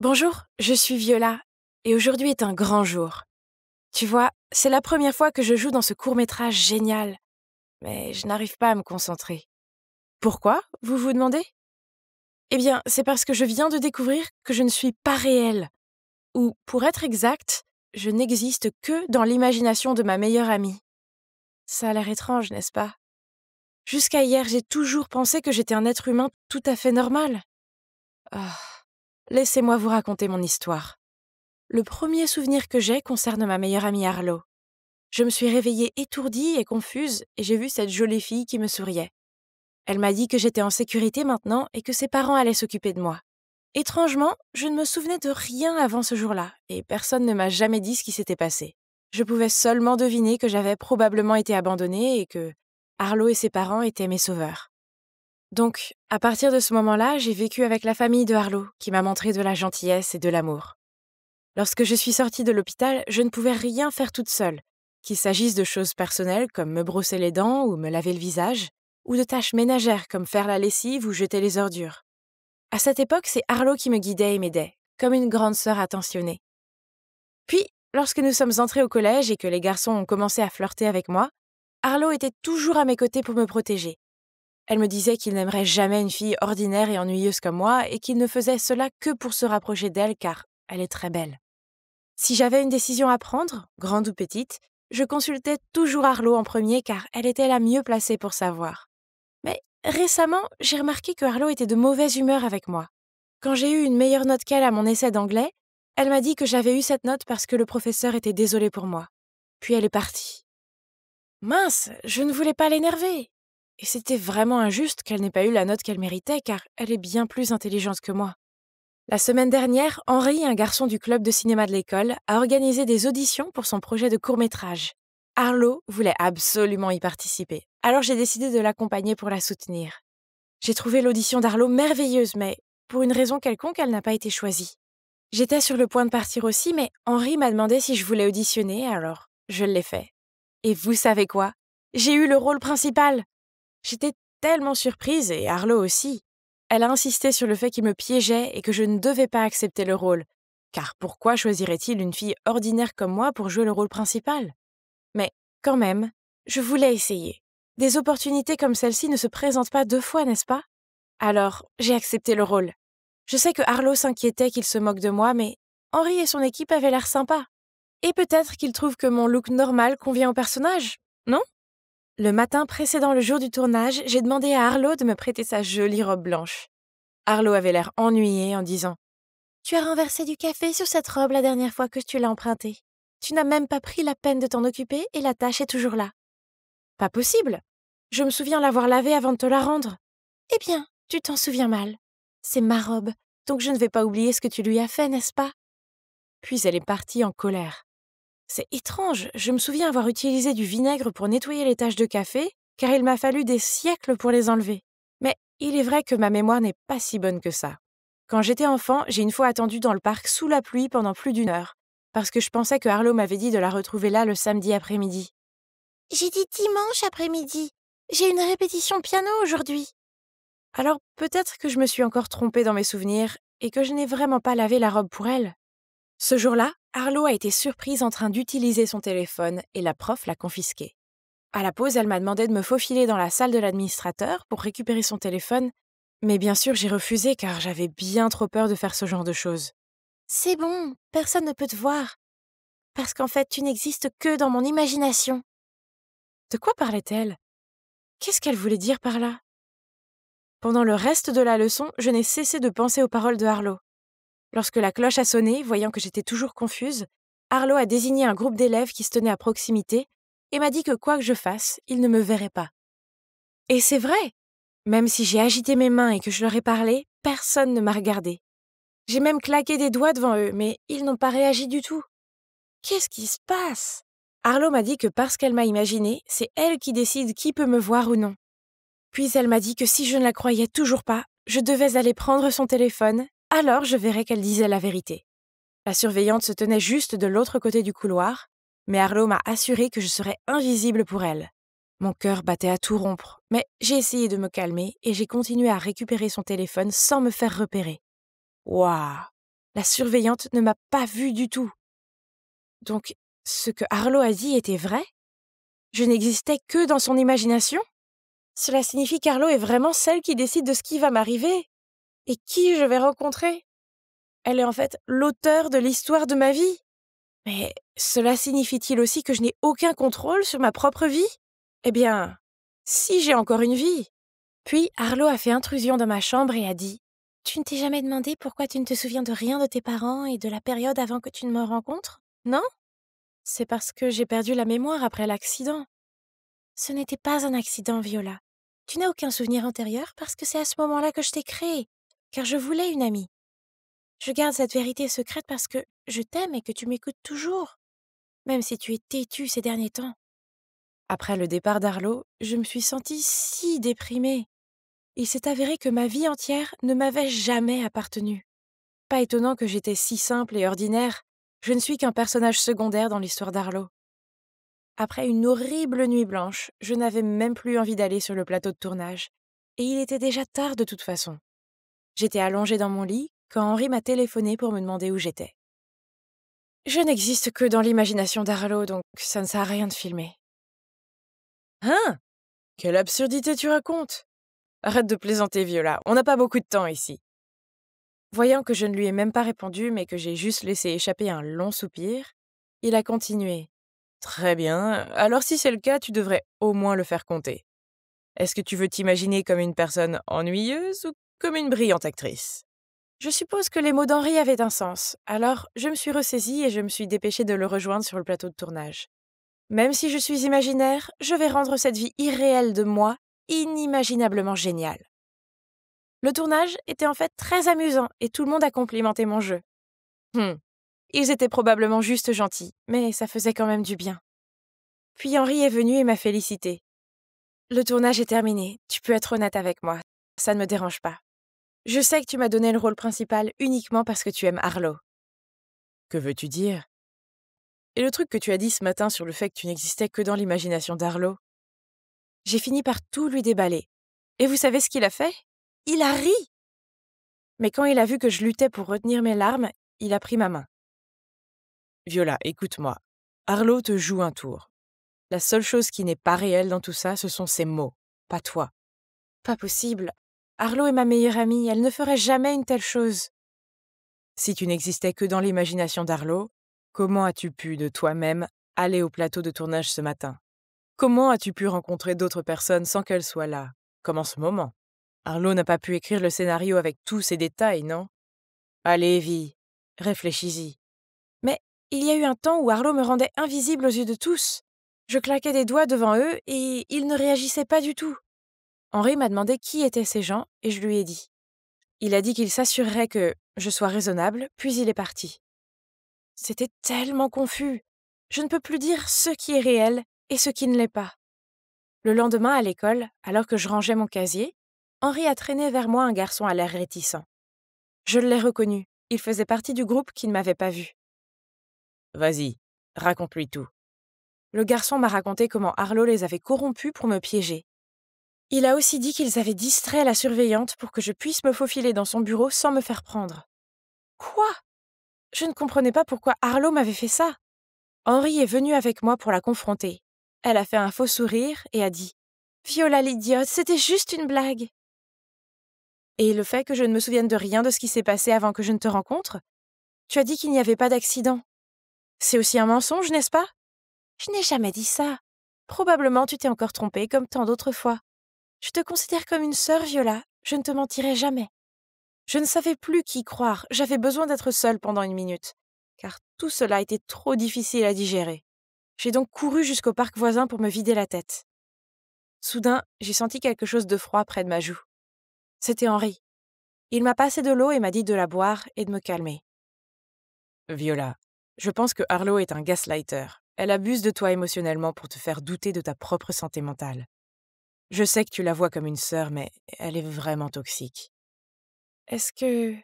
Bonjour, je suis Viola et aujourd'hui est un grand jour. Tu vois, c'est la première fois que je joue dans ce court-métrage génial, mais je n'arrive pas à me concentrer. Pourquoi, vous vous demandez? Eh bien, c'est parce que je viens de découvrir que je ne suis pas réelle, ou pour être exact, je n'existe que dans l'imagination de ma meilleure amie. Ça a l'air étrange, n'est-ce pas? Jusqu'à hier, j'ai toujours pensé que j'étais un être humain tout à fait normal. Ah, laissez-moi vous raconter mon histoire. Le premier souvenir que j'ai concerne ma meilleure amie Arlo. Je me suis réveillée étourdie et confuse et j'ai vu cette jolie fille qui me souriait. Elle m'a dit que j'étais en sécurité maintenant et que ses parents allaient s'occuper de moi. Étrangement, je ne me souvenais de rien avant ce jour-là et personne ne m'a jamais dit ce qui s'était passé. Je pouvais seulement deviner que j'avais probablement été abandonnée et que Arlo et ses parents étaient mes sauveurs. Donc, à partir de ce moment-là, j'ai vécu avec la famille de Arlo qui m'a montré de la gentillesse et de l'amour. Lorsque je suis sortie de l'hôpital, je ne pouvais rien faire toute seule, qu'il s'agisse de choses personnelles comme me brosser les dents ou me laver le visage, ou de tâches ménagères comme faire la lessive ou jeter les ordures. À cette époque, c'est Arlo qui me guidait et m'aidait, comme une grande sœur attentionnée. Puis, lorsque nous sommes entrés au collège et que les garçons ont commencé à flirter avec moi, Arlo était toujours à mes côtés pour me protéger. Elle me disait qu'il n'aimerait jamais une fille ordinaire et ennuyeuse comme moi et qu'il ne faisait cela que pour se rapprocher d'elle car elle est très belle. Si j'avais une décision à prendre, grande ou petite, je consultais toujours Arlo en premier car elle était la mieux placée pour savoir. Mais récemment, j'ai remarqué que Arlo était de mauvaise humeur avec moi. Quand j'ai eu une meilleure note qu'elle à mon essai d'anglais, elle m'a dit que j'avais eu cette note parce que le professeur était désolé pour moi. Puis elle est partie. Mince, je ne voulais pas l'énerver. Et c'était vraiment injuste qu'elle n'ait pas eu la note qu'elle méritait car elle est bien plus intelligente que moi. La semaine dernière, Henri, un garçon du club de cinéma de l'école, a organisé des auditions pour son projet de court-métrage. Arlo voulait absolument y participer, alors j'ai décidé de l'accompagner pour la soutenir. J'ai trouvé l'audition d'Arlo merveilleuse, mais pour une raison quelconque, elle n'a pas été choisie. J'étais sur le point de partir aussi, mais Henri m'a demandé si je voulais auditionner, alors je l'ai fait. Et vous savez quoi? J'ai eu le rôle principal! J'étais tellement surprise, et Arlo aussi. Elle a insisté sur le fait qu'il me piégeait et que je ne devais pas accepter le rôle. Car pourquoi choisirait-il une fille ordinaire comme moi pour jouer le rôle principal? Mais quand même, je voulais essayer. Des opportunités comme celle-ci ne se présentent pas deux fois, n'est-ce pas? Alors, j'ai accepté le rôle. Je sais que Arlo s'inquiétait qu'il se moque de moi, mais Henri et son équipe avaient l'air sympas. Et peut-être qu'ils trouvent que mon look normal convient au personnage, non? Le matin précédant le jour du tournage, j'ai demandé à Arlo de me prêter sa jolie robe blanche. Arlo avait l'air ennuyé en disant « Tu as renversé du café sur cette robe la dernière fois que tu l'as empruntée. Tu n'as même pas pris la peine de t'en occuper et la tâche est toujours là. » Pas possible. Je me souviens l'avoir lavée avant de te la rendre. Eh bien, tu t'en souviens mal. C'est ma robe, donc je ne vais pas oublier ce que tu lui as fait, n'est-ce pas? Puis elle est partie en colère. C'est étrange, je me souviens avoir utilisé du vinaigre pour nettoyer les taches de café, car il m'a fallu des siècles pour les enlever. Mais il est vrai que ma mémoire n'est pas si bonne que ça. Quand j'étais enfant, j'ai une fois attendu dans le parc sous la pluie pendant plus d'une heure, parce que je pensais que Arlo m'avait dit de la retrouver là le samedi après-midi. J'ai dit dimanche après-midi. J'ai une répétition piano aujourd'hui. Alors peut-être que je me suis encore trompée dans mes souvenirs et que je n'ai vraiment pas lavé la robe pour elle. Ce jour-là, Arlo a été surprise en train d'utiliser son téléphone et la prof l'a confisqué. À la pause, elle m'a demandé de me faufiler dans la salle de l'administrateur pour récupérer son téléphone, mais bien sûr j'ai refusé car j'avais bien trop peur de faire ce genre de choses. C'est bon, personne ne peut te voir, parce qu'en fait tu n'existes que dans mon imagination. De quoi parlait-elle? Qu'est-ce qu'elle voulait dire par là? Pendant le reste de la leçon, je n'ai cessé de penser aux paroles de Arlo. Lorsque la cloche a sonné, voyant que j'étais toujours confuse, Arlo a désigné un groupe d'élèves qui se tenaient à proximité et m'a dit que quoi que je fasse, ils ne me verraient pas. Et c'est vrai! Même si j'ai agité mes mains et que je leur ai parlé, personne ne m'a regardé. J'ai même claqué des doigts devant eux, mais ils n'ont pas réagi du tout. Qu'est-ce qui se passe? Arlo m'a dit que parce qu'elle m'a imaginé, c'est elle qui décide qui peut me voir ou non. Puis elle m'a dit que si je ne la croyais toujours pas, je devais aller prendre son téléphone, alors je verrais qu'elle disait la vérité. La surveillante se tenait juste de l'autre côté du couloir, mais Arlo m'a assuré que je serais invisible pour elle. Mon cœur battait à tout rompre, mais j'ai essayé de me calmer et j'ai continué à récupérer son téléphone sans me faire repérer. Waouh! La surveillante ne m'a pas vue du tout. Donc, ce que Arlo a dit était vrai? Je n'existais que dans son imagination? Cela signifie qu'Arlo est vraiment celle qui décide de ce qui va m'arriver et qui je vais rencontrer. Elle est en fait l'auteur de l'histoire de ma vie. Mais cela signifie-t-il aussi que je n'ai aucun contrôle sur ma propre vie? Eh bien, si j'ai encore une vie. Puis Arlo a fait intrusion dans ma chambre et a dit: Tu ne t'es jamais demandé pourquoi tu ne te souviens de rien de tes parents et de la période avant que tu ne me rencontres? Non? C'est parce que j'ai perdu la mémoire après l'accident. Ce n'était pas un accident, Viola. Tu n'as aucun souvenir antérieur parce que c'est à ce moment-là que je t'ai créée, car je voulais une amie. Je garde cette vérité secrète parce que je t'aime et que tu m'écoutes toujours, même si tu es têtue ces derniers temps. Après le départ d'Arlo, je me suis sentie si déprimée. Il s'est avéré que ma vie entière ne m'avait jamais appartenu. Pas étonnant que j'étais si simple et ordinaire. Je ne suis qu'un personnage secondaire dans l'histoire d'Arlo. Après une horrible nuit blanche, je n'avais même plus envie d'aller sur le plateau de tournage. Et il était déjà tard de toute façon. J'étais allongée dans mon lit quand Henri m'a téléphoné pour me demander où j'étais. Je n'existe que dans l'imagination d'Arlo, donc ça ne sert à rien de filmer. Hein? Quelle absurdité tu racontes! Arrête de plaisanter, Viola, on n'a pas beaucoup de temps ici. Voyant que je ne lui ai même pas répondu, mais que j'ai juste laissé échapper un long soupir, il a continué. Très bien, alors si c'est le cas, tu devrais au moins le faire compter. Est-ce que tu veux t'imaginer comme une personne ennuyeuse ou comme une brillante actrice? Je suppose que les mots d'Henri avaient un sens, alors je me suis ressaisie et je me suis dépêchée de le rejoindre sur le plateau de tournage. Même si je suis imaginaire, je vais rendre cette vie irréelle de moi inimaginablement géniale. Le tournage était en fait très amusant et tout le monde a complimenté mon jeu. Ils étaient probablement juste gentils, mais ça faisait quand même du bien. Puis Henri est venu et m'a félicité. Le tournage est terminé, tu peux être honnête avec moi, ça ne me dérange pas. Je sais que tu m'as donné le rôle principal uniquement parce que tu aimes Arlo. Que veux-tu dire? Et le truc que tu as dit ce matin sur le fait que tu n'existais que dans l'imagination d'Arlo? J'ai fini par tout lui déballer. Et vous savez ce qu'il a fait? Il a ri! Mais quand il a vu que je luttais pour retenir mes larmes, il a pris ma main. Viola, écoute-moi. Arlo te joue un tour. La seule chose qui n'est pas réelle dans tout ça, ce sont ses mots, pas toi. Pas possible. Arlo est ma meilleure amie, elle ne ferait jamais une telle chose. Si tu n'existais que dans l'imagination d'Arlo, comment as-tu pu, de toi-même, aller au plateau de tournage ce matin? Comment as-tu pu rencontrer d'autres personnes sans qu'elles soient là, comme en ce moment? Arlo n'a pas pu écrire le scénario avec tous ces détails, non? Allez, Evie, réfléchis-y. Mais il y a eu un temps où Arlo me rendait invisible aux yeux de tous. Je claquais des doigts devant eux et ils ne réagissaient pas du tout. Henri m'a demandé qui étaient ces gens et je lui ai dit. Il a dit qu'il s'assurerait que je sois raisonnable, puis il est parti. C'était tellement confus. Je ne peux plus dire ce qui est réel et ce qui ne l'est pas. Le lendemain, à l'école, alors que je rangeais mon casier, Henri a traîné vers moi un garçon à l'air réticent. Je l'ai reconnu. Il faisait partie du groupe qui ne m'avait pas vu. Vas-y, raconte-lui tout. Le garçon m'a raconté comment Arlo les avait corrompus pour me piéger. Il a aussi dit qu'ils avaient distrait la surveillante pour que je puisse me faufiler dans son bureau sans me faire prendre. Quoi? Je ne comprenais pas pourquoi Arlo m'avait fait ça. Henri est venu avec moi pour la confronter. Elle a fait un faux sourire et a dit « Viola l'idiote, c'était juste une blague !» Et le fait que je ne me souvienne de rien de ce qui s'est passé avant que je ne te rencontre? Tu as dit qu'il n'y avait pas d'accident. C'est aussi un mensonge, n'est-ce pas? Je n'ai jamais dit ça. Probablement tu t'es encore trompée comme tant d'autres fois. Je te considère comme une sœur, Viola. Je ne te mentirai jamais. Je ne savais plus qui croire. J'avais besoin d'être seule pendant une minute, car tout cela était trop difficile à digérer. J'ai donc couru jusqu'au parc voisin pour me vider la tête. Soudain, j'ai senti quelque chose de froid près de ma joue. C'était Henri. Il m'a passé de l'eau et m'a dit de la boire et de me calmer. Viola, je pense que Arlo est un gaslighter. Elle abuse de toi émotionnellement pour te faire douter de ta propre santé mentale. Je sais que tu la vois comme une sœur, mais elle est vraiment toxique. Est-ce que...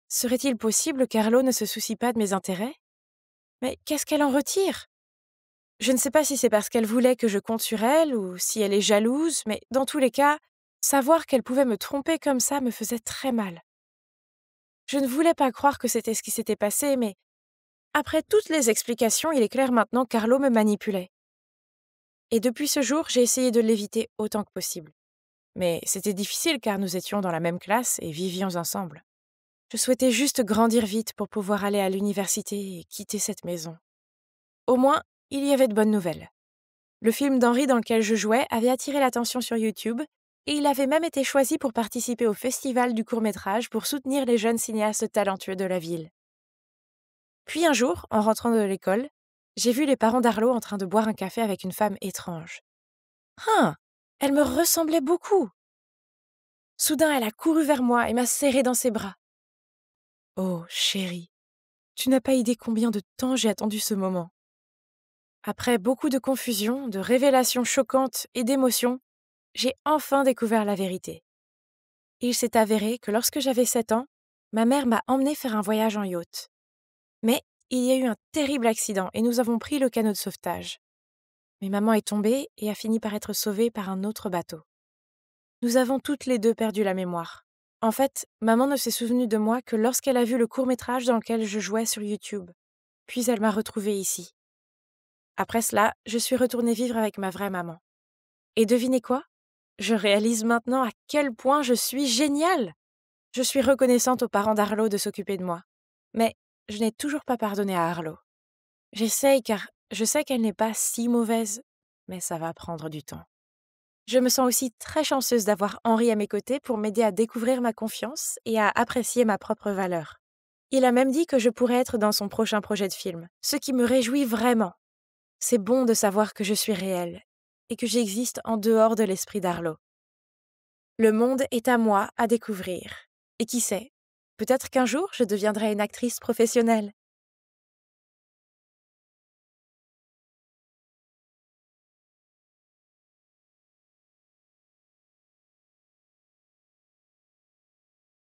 Serait-il possible qu'Arlo ne se soucie pas de mes intérêts? Mais qu'est-ce qu'elle en retire? Je ne sais pas si c'est parce qu'elle voulait que je compte sur elle ou si elle est jalouse, mais dans tous les cas, savoir qu'elle pouvait me tromper comme ça me faisait très mal. Je ne voulais pas croire que c'était ce qui s'était passé, mais après toutes les explications, il est clair maintenant qu'Arlo me manipulait. Et depuis ce jour, j'ai essayé de l'éviter autant que possible. Mais c'était difficile car nous étions dans la même classe et vivions ensemble. Je souhaitais juste grandir vite pour pouvoir aller à l'université et quitter cette maison. Au moins, il y avait de bonnes nouvelles. Le film d'Henri dans lequel je jouais avait attiré l'attention sur YouTube et il avait même été choisi pour participer au festival du court-métrage pour soutenir les jeunes cinéastes talentueux de la ville. Puis un jour, en rentrant de l'école, j'ai vu les parents d'Arlo en train de boire un café avec une femme étrange. Ah, elle me ressemblait beaucoup. Soudain, elle a couru vers moi et m'a serré dans ses bras. Oh, chérie, tu n'as pas idée combien de temps j'ai attendu ce moment. Après beaucoup de confusion, de révélations choquantes et d'émotions, j'ai enfin découvert la vérité. Il s'est avéré que lorsque j'avais 7 ans, ma mère m'a emmenée faire un voyage en yacht. Mais il y a eu un terrible accident et nous avons pris le canot de sauvetage. Mais maman est tombée et a fini par être sauvée par un autre bateau. Nous avons toutes les deux perdu la mémoire. En fait, maman ne s'est souvenue de moi que lorsqu'elle a vu le court-métrage dans lequel je jouais sur YouTube. Puis elle m'a retrouvée ici. Après cela, je suis retournée vivre avec ma vraie maman. Et devinez quoi? Je réalise maintenant à quel point je suis géniale! Je suis reconnaissante aux parents d'Arlo de s'occuper de moi. Mais je n'ai toujours pas pardonné à Arlo. J'essaye car je sais qu'elle n'est pas si mauvaise, mais ça va prendre du temps. Je me sens aussi très chanceuse d'avoir Henri à mes côtés pour m'aider à découvrir ma confiance et à apprécier ma propre valeur. Il a même dit que je pourrais être dans son prochain projet de film, ce qui me réjouit vraiment. C'est bon de savoir que je suis réelle et que j'existe en dehors de l'esprit d'Arlo. Le monde est à moi à découvrir. Et qui sait, peut-être qu'un jour je deviendrai une actrice professionnelle.